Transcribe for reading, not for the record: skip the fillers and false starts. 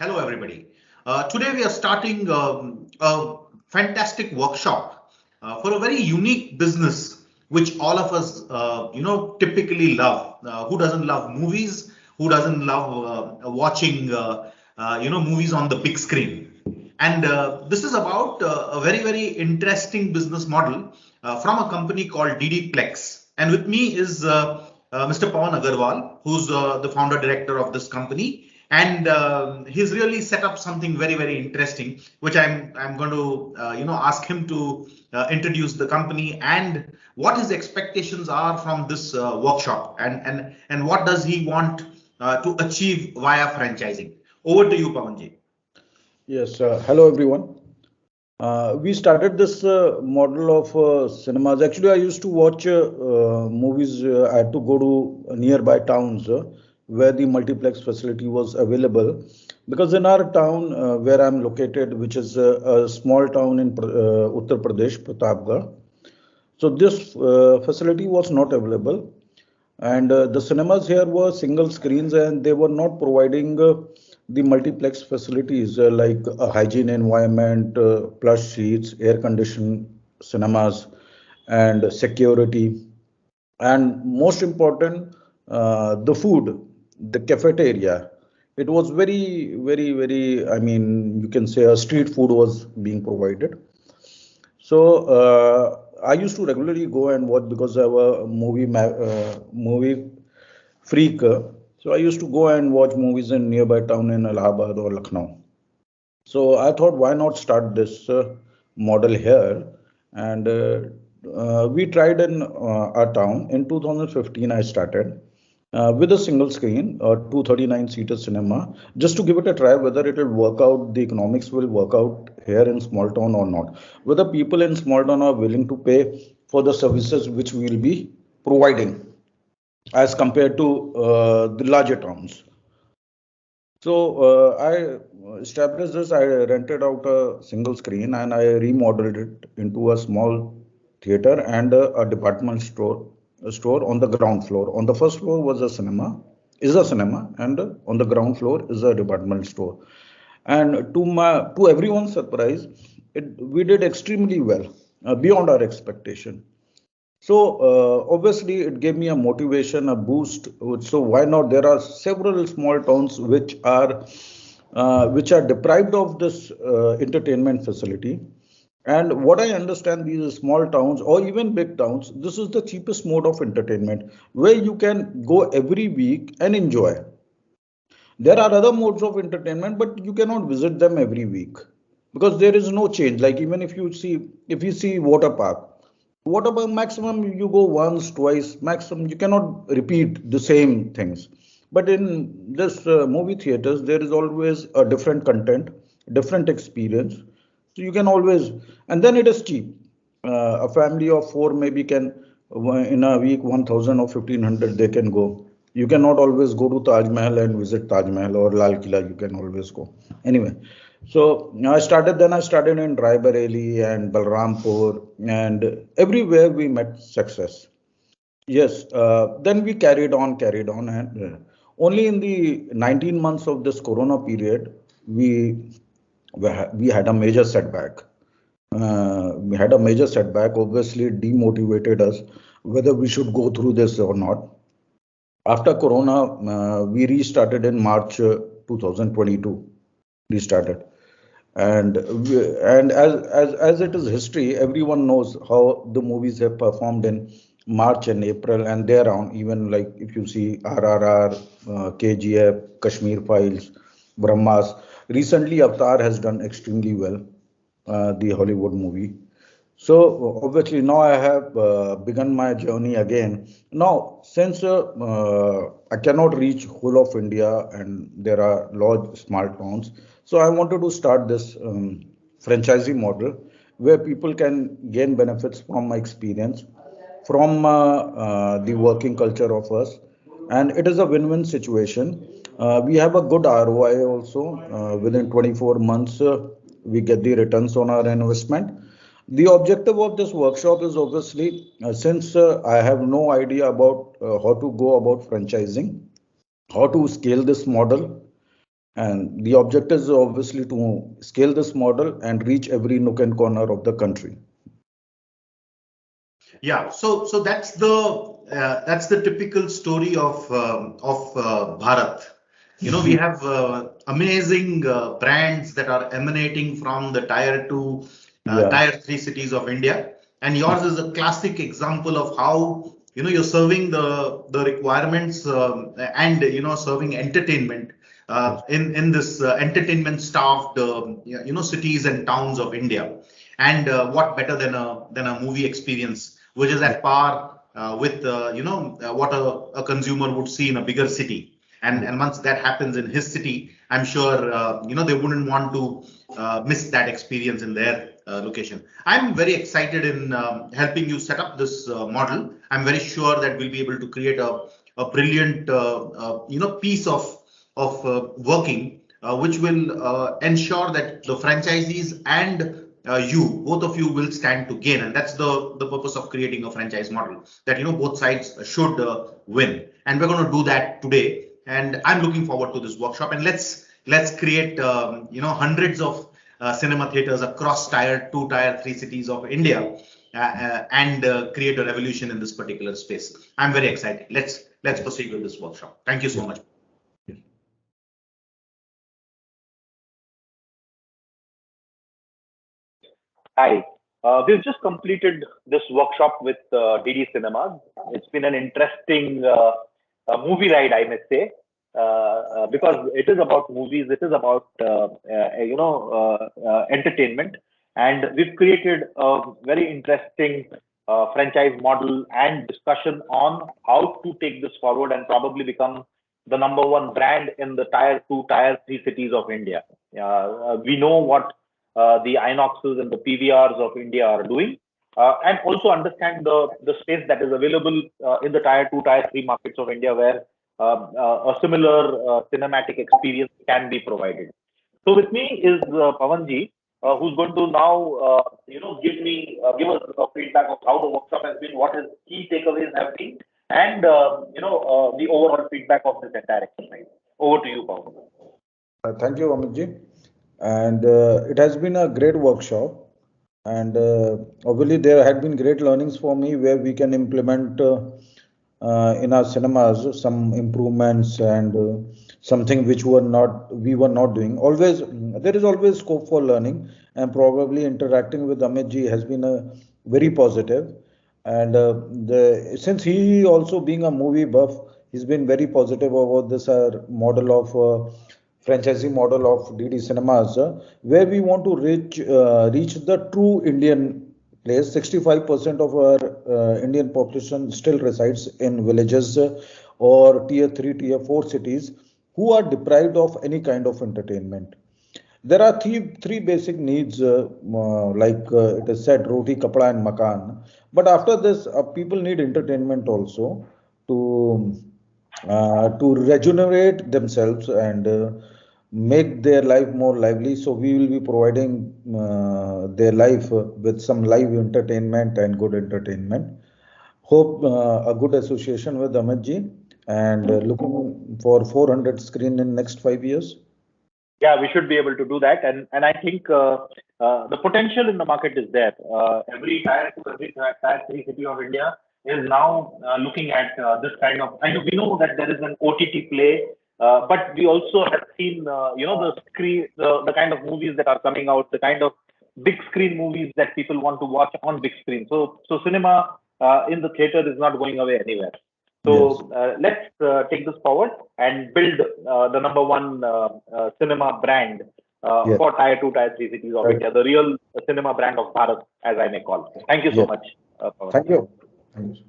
Hello, everybody. Today we are starting a fantastic workshop for a very unique business, which all of us, typically love. Who doesn't love movies? Who doesn't love watching, movies on the big screen? And this is about a very, very interesting business model from a company called DD Plex. And with me is Mr. Pavan Agarwal, who's the founder director of this company, and he's really set up something very, very interesting, which I'm going to ask him to introduce the company and what his expectations are from this workshop, and what does he want to achieve via franchising. Over to you, Pavanji. Yes, hello everyone. We started this model of cinemas. Actually, I used to watch movies. I had to go to nearby towns where the multiplex facility was available. Because in our town where I'm located, which is a small town in Uttar Pradesh, Pratapgarh, so this facility was not available, and the cinemas here were single screens, and they were not providing the multiplex facilities like a hygiene environment, plush seats, air conditioned cinemas, and security, and most important, the food, the cafeteria. It was very, very, very. I mean, you can say a street food was being provided. So I used to regularly go and watch because I was a movie freak. So I used to go and watch movies in nearby town in Allahabad or Lucknow. So I thought, why not start this model here? And we tried in our town. In 2015, I started with a single screen, 239 seater cinema, just to give it a try whether it will work out, the economics will work out here in small town or not. Whether people in small town are willing to pay for the services which we will be providing as compared to the larger towns. So I established this. I rented out a single screen and I remodeled it into a small theater and a department store on the ground floor. On the first floor was a cinema, is a cinema, and on the ground floor is a department store. And to everyone's surprise, we did extremely well, beyond our expectation. So obviously, it gave me a motivation, a boost. So why not? There are several small towns which are deprived of this entertainment facility. And what I understand, these small towns or even big towns, this is the cheapest mode of entertainment where you can go every week and enjoy. There are other modes of entertainment, but you cannot visit them every week because there is no change. Like even if you see water park maximum you go once, twice, maximum you cannot repeat the same things. But in this movie theaters, there is always a different content, different experience. So you can always, and then it is cheap. A family of four maybe can in a week 1,000 or 1,500 they can go. You cannot always go to Taj Mahal and visit Taj Mahal or Lal Killa. You can always go. Anyway, so I started in Raebareli and Balrampur, and everywhere we met success. Yes, then we carried on, and only in the 19 months of this Corona period, we we had a major setback. Obviously, it demotivated us whether we should go through this or not. After Corona, we restarted in March 2022. Restarted, and as it is history, everyone knows how the movies have performed in March and April and thereon. Even like if you see RRR, KGF, Kashmir Files, Brahmas. Recently, Avatar has done extremely well, the Hollywood movie. So obviously now I have begun my journey again. Now since I cannot reach whole of India and there are large small towns, so I wanted to start this franchising model where people can gain benefits from my experience, from the working culture of us, and it is a win-win situation. We have a good ROI also. Within 24 months, we get the returns on our investment. The objective of this workshop is obviously, since I have no idea about how to go about franchising, how to scale this model, And the objective is obviously to scale this model and reach every nook and corner of the country. Yeah, so that's the typical story of Bharat. You know, we have amazing brands that are emanating from the Yeah. tier three cities of India, and yours is a classic example of how you're serving the requirements and serving entertainment Yes. in this entertainment staffed cities and towns of India. And what better than a movie experience, which is at par with what a consumer would see in a bigger city. And once that happens in his city, I'm sure they wouldn't want to miss that experience in their location. I'm very excited in helping you set up this model. I'm very sure that we'll be able to create a brilliant piece of working, which will ensure that the franchisees and both of you will stand to gain, and that's the purpose of creating a franchise model. That both sides should win, and we're going to do that today. And I'm looking forward to this workshop. And let's create hundreds of cinema theaters across tier two, tier three cities of India, and create a revolution in this particular space. I'm very excited. Let's proceed with this workshop. Thank you so much. Hi. We've just completed this workshop with DD Cinemas. It's been an interesting movie ride, I must say, because it is about movies, it is about entertainment, and we've created a very interesting franchise model and discussion on how to take this forward and probably become the number one brand in the tier two, tier three cities of India. We know what the Inoxes and the PVRs of India are doing, and also understand the space that is available in the tier two, tier three markets of India, where a similar cinematic experience can be provided. So with me is Pavanji, who's going to now give us a feedback of how the workshop has been, what his key takeaways have been, and the overall feedback of this entire exercise. Over to you, Pavan. Thank you, Amitji. And it has been a great workshop. And obviously, there had been great learnings for me where we can implement in our cinemas some improvements and something which we were not doing. Always there is always scope for learning, and probably interacting with Amitji has been a very positive. And since he also being a movie buff, he's been very positive about this model of franchisee model of DD Cinemas, where we want to reach the true Indian place. 65% of our Indian population still resides in villages or tier 3, tier 4 cities who are deprived of any kind of entertainment. There are three basic needs, like it is said, roti, kapda, and makan. But after this, people need entertainment also to regenerate themselves and make their life more lively. So we will be providing their life with some live entertainment and good entertainment. Hope a good association with Amitji, and looking for 400 screen in next 5 years. Yeah, we should be able to do that, and I think the potential in the market is there. Every tier three city of India is now looking at this kind of. I know we know that there is an OTT play, but we also have seen the screen, the kind of movies that are coming out, the kind of big screen movies that people want to watch on big screen. So cinema in the theater is not going away anywhere. Yes. So let's take this forward and build the number one cinema brand Yes. for tier two, tier three cities of Right. India, the real cinema brand of Bharat, as I may call. Thank you so Yes. much, Pawan. Thank you. Thank you.